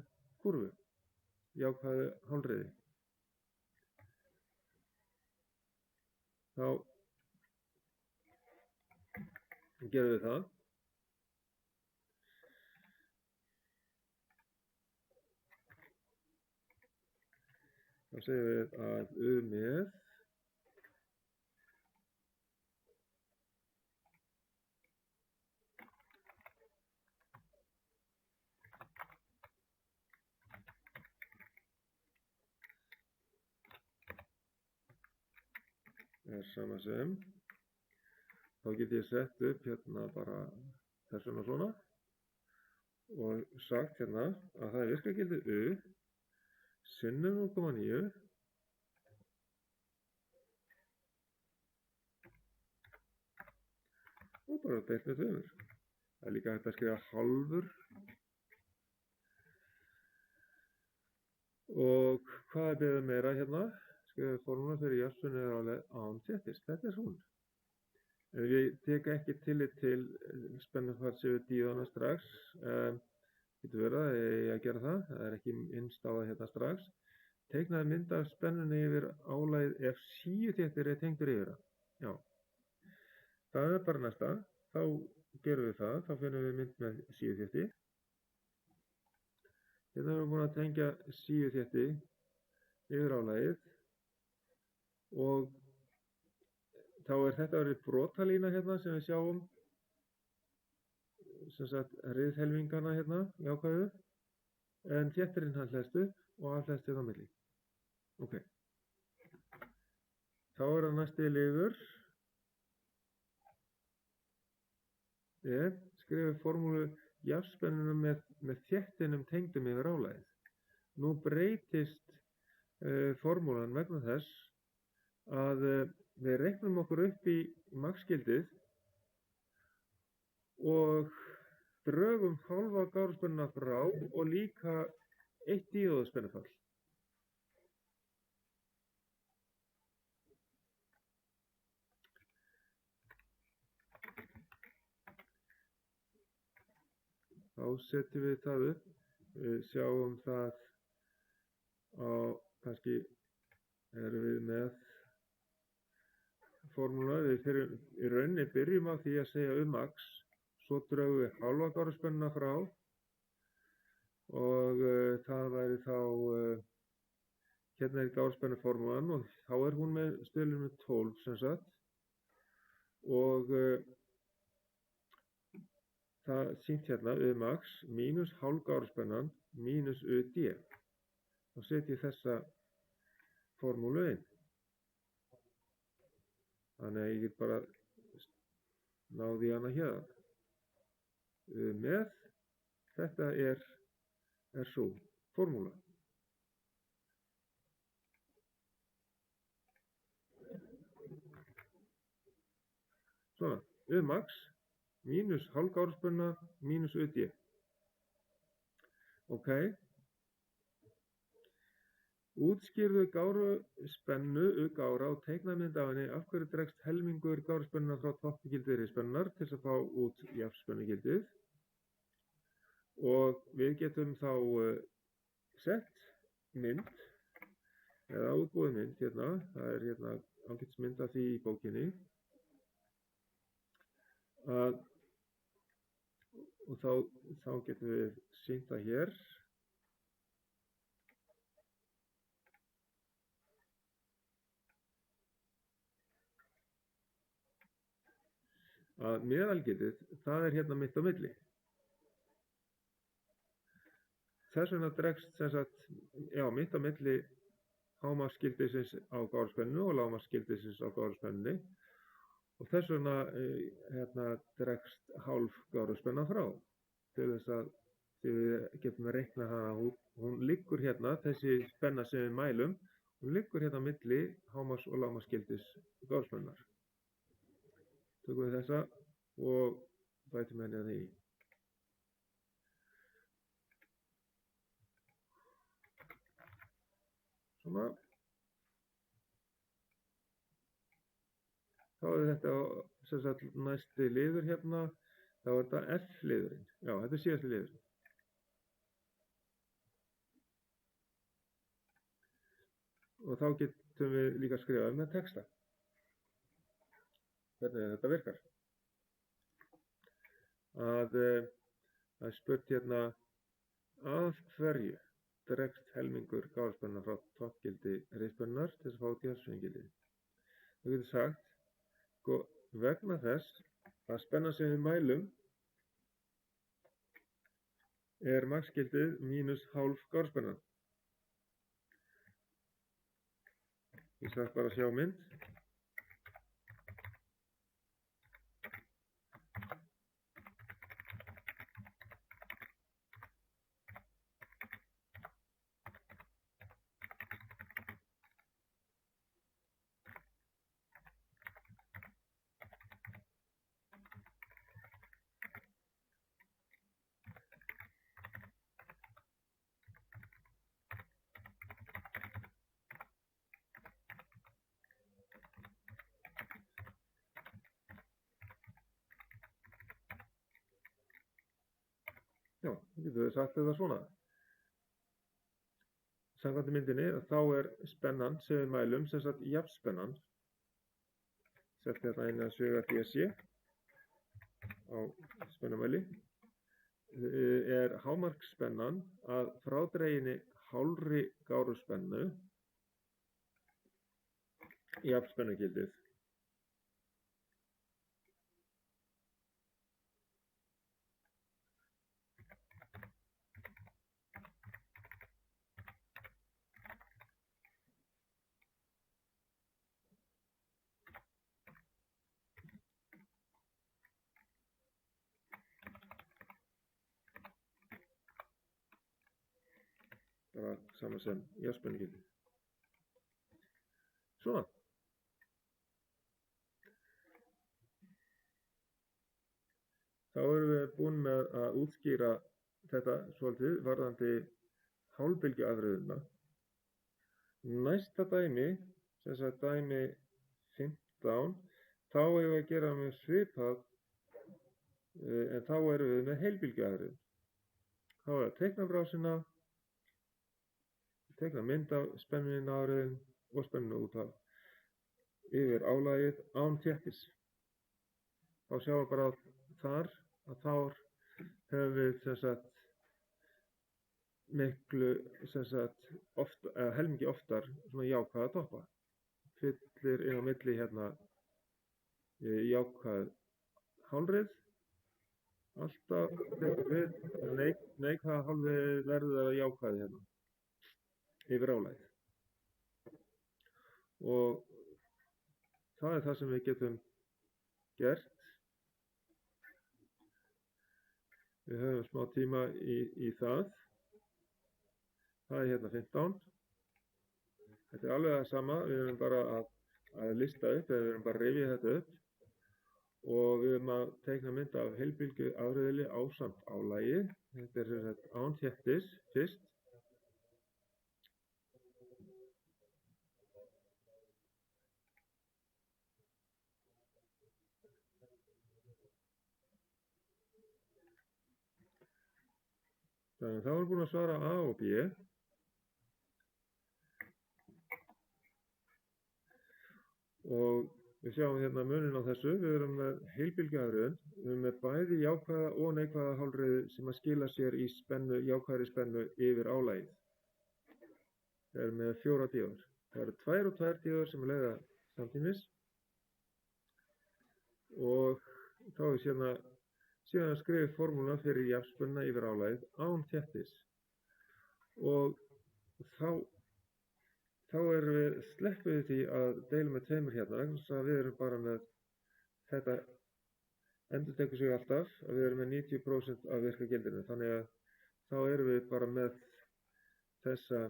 kurvu, jákvæðu hálfreiði. Þá gerum við það. Þá segjum við að U með er sama sem, þá get ég sett upp hérna bara þessuna svona og sagt hérna að það er virkagildi U sinnum 0,9 og bara deilt með 2. Það er líka hægt að skrifa hálfur. Og hvað er beðið meira hérna? skrifa formúla fyrir jafnspennu yfir áleið án þéttis. Þetta hún. En við teka ekki tillit til spennufalls yfir díóna strax. Getur verið að ég gera það. Það ekki innstafað hérna strax. Teiknaði mynd af spennunni yfir álægið ef síuþéttir tengdur yfir það. Já. Það bara næsta. Þá gerum við það. Þá finnum við mynd með síuþétti. Hérna erum við búin að tengja síuþétti yfir álægið og þá þetta verið brotalína hérna sem við sjáum sem sagt riðhelmingana hérna jákvæðu en þéttirinn hann hleðst upp og hann hleðst hérna á milli. Ok. Þá það næsti liður. Skrifa formúlu jafnspennuna með þéttinum tengdum yfir álægið. Nú breytist formúlan vegna þess að við reiknum okkur upp í magsgildið og drögum hálfa gáruspennuna frá og líka eitt díóðuspennufall. Þá setjum við það upp, sjáum það á, kannski erum við með formúla, við í rauninni byrjum á því að segja max, svo drögum við hálfa gáruspennuna frá og það væri þá, hérna gáruspennuformúlan og þá hún með stöðlunum 12 sem sagt og það sýnt hérna max mínus hálf gáruspennan mínus UD. Þá setjum ég þessa formúlu inn. Þannig að ég get bara náði hana hérna. Með þetta er svo formúla. Svona, max mínus hálf gáruspenna mínus UD. Ok. Útskýrðu gáruspennu gára og teiknaðu mynd af henni af hverju dregst helmingur gáruspenna frá toppgildi riðspennunar til þess að fá út jafnspennugildið. Og við getum þá sett mynd eða útbúið mynd hérna. Það hérna ágætismynd af því í bókinni. Og þá getum við sýnt það hér. Að meðalgildið, það hérna mitt á milli. Þess vegna dregst sem sagt, já, mitt á milli hámarksgildisins á gáruspennu og lágmarksgildisins á gáruspennunni. Og þess vegna hérna dregst hálf gáruspenna frá. Til þess að við getum að reikna hana, hún liggur hérna, þessi spenna sem við mælum, hún liggur hérna á milli hámarks- og lágmarksgildis gáruspennunar. Tökum við þessa og bætum henni að því. Svona. Þá þetta sem sagt næsti liður hérna, þá þetta F-liðurinn. Já, þetta síðasti liðurinn. Og þá getum við líka skrifað með texta. Hvernig þetta virkar. Það er spurt hérna af hverju dregst helmingur gáruspenna frá toppgildi riðspennunar til þess að fá út jafnspennugildið. Þú getur sagt vegna þess að spenna sem við mælum er magsgildið mínus hálf gáruspennan. Ég þarf bara að sjá mynd. Já, getur við sagt þetta svona. Samkvæmt myndinni þá spennan sem við mælum, sem sagt jafnspennan, sett hérna inn að svega DC á spennumæli, hámarksspennan að frádreginni hálfri gáruspennu jafnspennugildið. Bara sama sem jafnspennugildið. Svona. Þá erum við búin með að útskýra þetta svolítið varðandi hálfbylgjuafröðuna. Næsta dæmi, sem sagt dæmi 15, þá erum við að gera með svipað, en þá erum við með heilbylgjuafröðun. Þá er að teikna brásina, teikna mynd af spennunni afröðun og spennuna út af yfir álagið án þéttis. Þá sjáum við bara þar að þá höfum við sem sagt miklu sem sagt helmingi oftar svona jákvæða toppa. Fyllir inn á milli hérna jákvæð hálfrið, alltaf við neikvæða hálfrið verður að jákvæði hérna yfir álagið. Og það er það sem við getum gert. Við höfum smá tíma í það. Það er hérna 15. Þetta er alveg það sama. Við erum bara að lista upp, eða við erum bara að rifja þetta upp. Og við erum að teikna mynd af heilbylgju afröðli ásamt álagi. Þetta er sem sagt án þéttis fyrst. Þannig að þá erum við búin að svara A og B. Og við sjáum hérna muninn á þessu. Við erum með heilbylgjuafröðun. Við erum með bæði jákvæða og neikvæða hálfrið sem að skila sér í jákvæðri spennu yfir álagið. Við erum með 4 díóður. Það eru 2 og 2 díóður sem leiða samtímis. Og þá er síðan skrifið formúluna fyrir jafnspennuna yfir álagið án þéttis. Og þá sleppum við því að deila með tveimur hérna, þannig að við erum bara með þetta endurtekur sig alltaf, að við erum með 90% af virka gildinu, þannig að þá erum við bara með þessa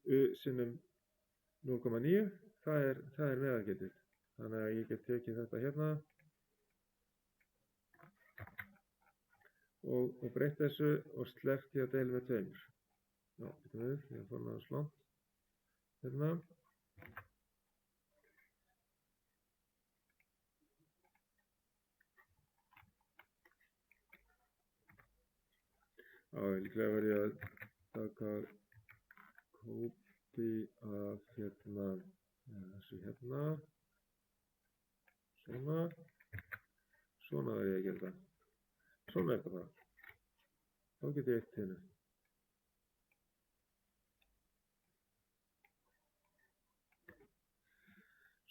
U sinnum 0,9, það er meðalgildið. Þannig að ég get tekið þetta hérna og breytt þessu og sleppt því að deila með tveimur. Já, ég fór með það slátt. Hérna. Já, líklega verð ég að taka kópí af hérna, þessu hérna. Svona verð ég að gera það. Svona er þetta bara. Þá get ég eitt hérna.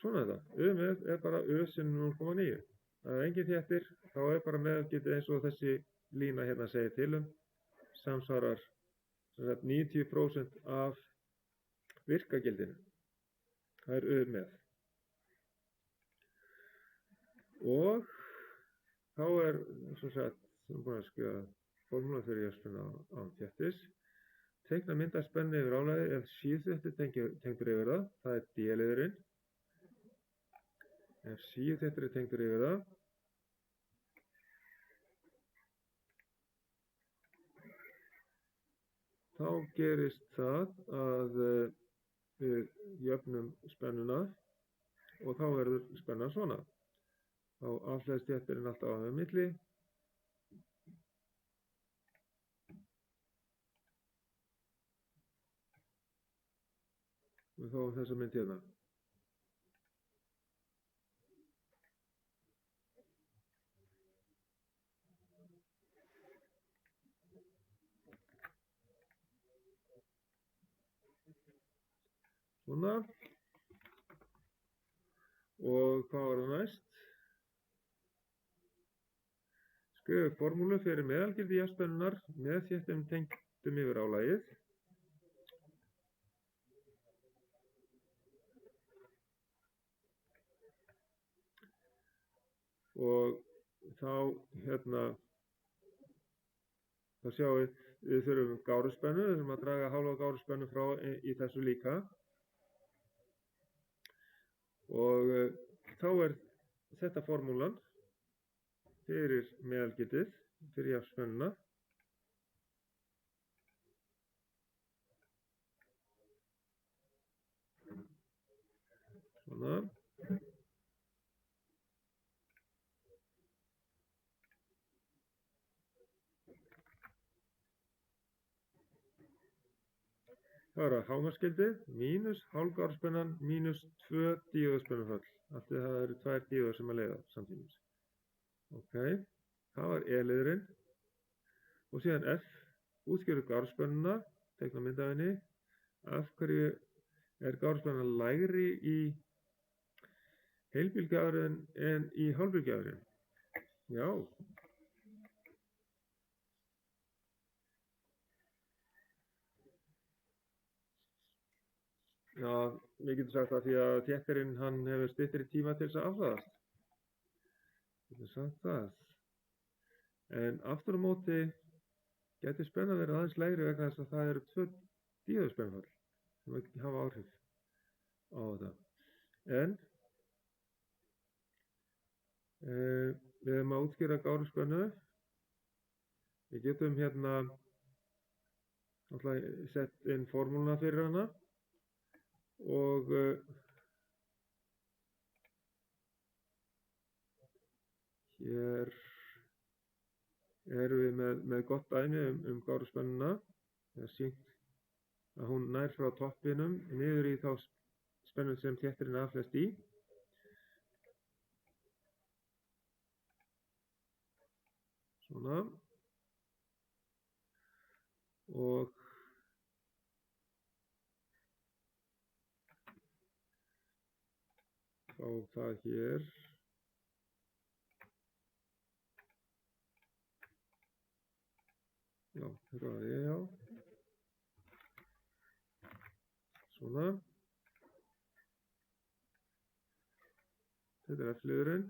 Svona er þetta. U er bara U sinnum 0,9. Það er engin þéttir, þá er bara meðalgildið eins og þessi lína hérna segir til samsvarar 90% af virkagildinu. Það er U með. Og þá er, sem sagt, sem búin að skrifa formúla fyrir jafnspennu án þéttis. Teikna mynd af spennu yfir álagið ef síðþéttir tengdur yfir það. Það er D-liðurinn. Ef síðþéttir tengdur yfir það. Þá gerist það að við jöfnum spennuna og þá verður spennan svona. Þá afhleðst þéttirinn alltaf á með milli Við fáum þessa mynd hérna. Svona. Og hvað var það næst? Skrifa formúlu fyrir meðalgildi jafnspennunnar með þéttum tengdum yfir álagið. Og þá þá sjáum við þurfum gáruspennu, við þurfum að draga hálfa gáruspennu frá í þessu líka. Og þá þetta formúlan fyrir meðalgildið, fyrir jafnspennuna. Svona. Það er hámarksgildið mínus hálfgárspennan mínus 2 díóðspennufall. Allt það eru 2 díóður sem að leiða samtímis. Ok, það var E-liðurinn. Og síðan F, útskýrðu gárspennuna, teikna mynd af henni. Af hverju gárspennan lægri í heilbylgjuafurðin en í hálfbylgjuafurðin? Já. Já, við getum sagt það því að þéttirinn hann hefur styttri tíma til þess að afhlaðast. Við getum sagt það. En aftur á móti getur spenna verið aðeins lægri vegna þess að það eru 2 díóðspennufall sem hafa áhrif á þetta. En við höfum að útskýra gáruspennu. Við getum sett inn formúluna fyrir hana. Og hér erum við með gott dæmi gáruspennuna. Það er sýnt að hún nær frá toppinum niður í þá spennu sem þéttirinn aðflest í. Svona. Og fáum það hér. Já, þetta var ég, já. Svona. Þetta er F-liðurinn.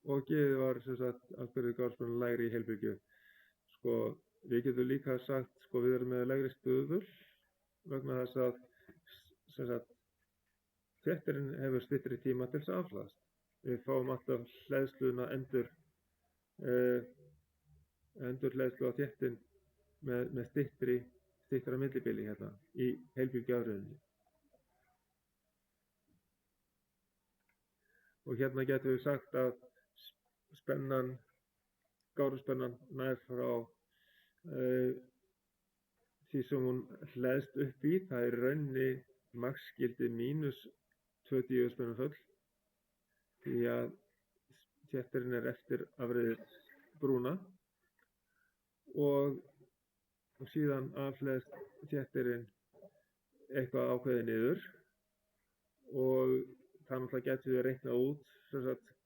Og G-ið var sem sagt af hverju gárspennan lægri í heilbylgju. Sko, við getum líka sagt, sko, við erum með lægri stöðul vegna þess að sem sagt þéttirinn hefur styttri tíma til þess að afhlaðast. Við fáum alltaf hleðsluna endurhleðslu á þéttin með styttra millibili hérna í heilbylgjuafurðinni. Og hérna getum við sagt að gáruspennan nær frá því sem hún hleðst upp í, það er rauninni maksgildi mínus 2 díóðspennufall því að þéttirinn er eftir afreiðið brúna og síðan afhleðst þéttirinn eitthvað ákveðið niður og það náttúrulega getur við reiknað út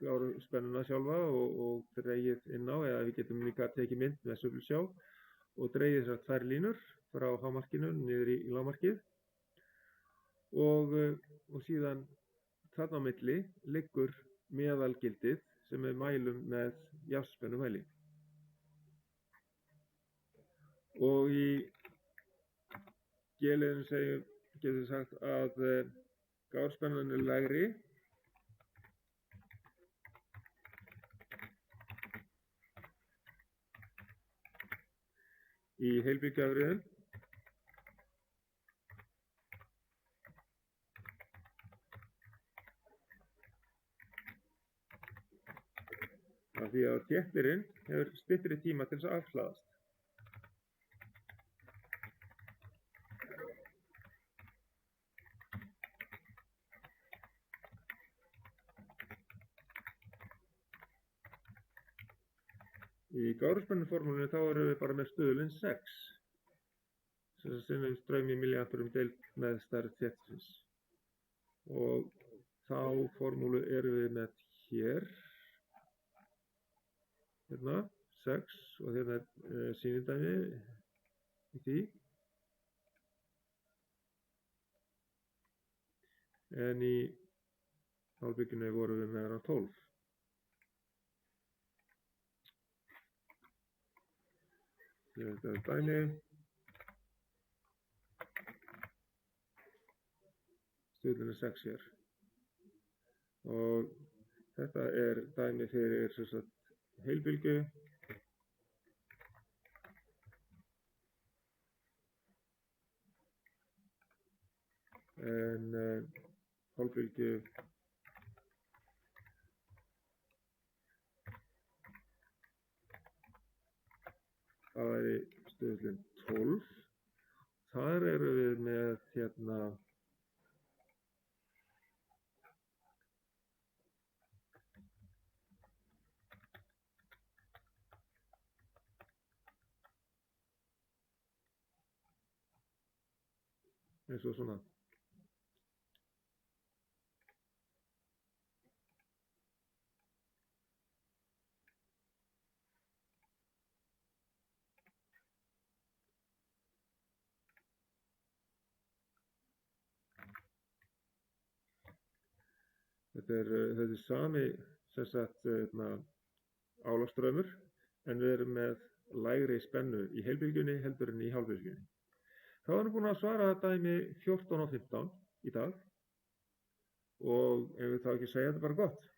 gáruspennuna sjálfa og dregið inn á, eða við getum líka tekið mynd með sveiflusjá og dregið þessar 2 línur frá hámarkinu niður í lágmarkið og síðan þarna á milli liggur meðalgildið sem við mælum með jafnspennumæli. Og í G-liðinu getum við sagt að gárspennan er lægri í heilbylgjuafurðin af því að þéttirinn hefur styttri tíma til þess að afhlaðast. Í gáruspennumformúlunni þá erum við bara með stuðulinn 6 sem sinnum straum í milliamperum deilt með stærð þéttisins. Og þá formúlu erum við með hér, hérna 6 og hérna er sýnidæmi í því. En í hálfbylgjunni vorum við með hana 12. Þetta er dæmi. Stuðlinn er 6 hér. Og þetta er dæmi fyrir heilbylgju. En hálfbylgju það væri stuðlinn 12. Þar erum við með hérna eins og svona. Þetta er sami álagsstraumur en við erum með lægri spennu í heilbylgjunni heldur en í hálfbylgjunni. Þá erum við búin að svara dæmi 14 og 15 í dag og ef við þá ekki segja þetta bara gott.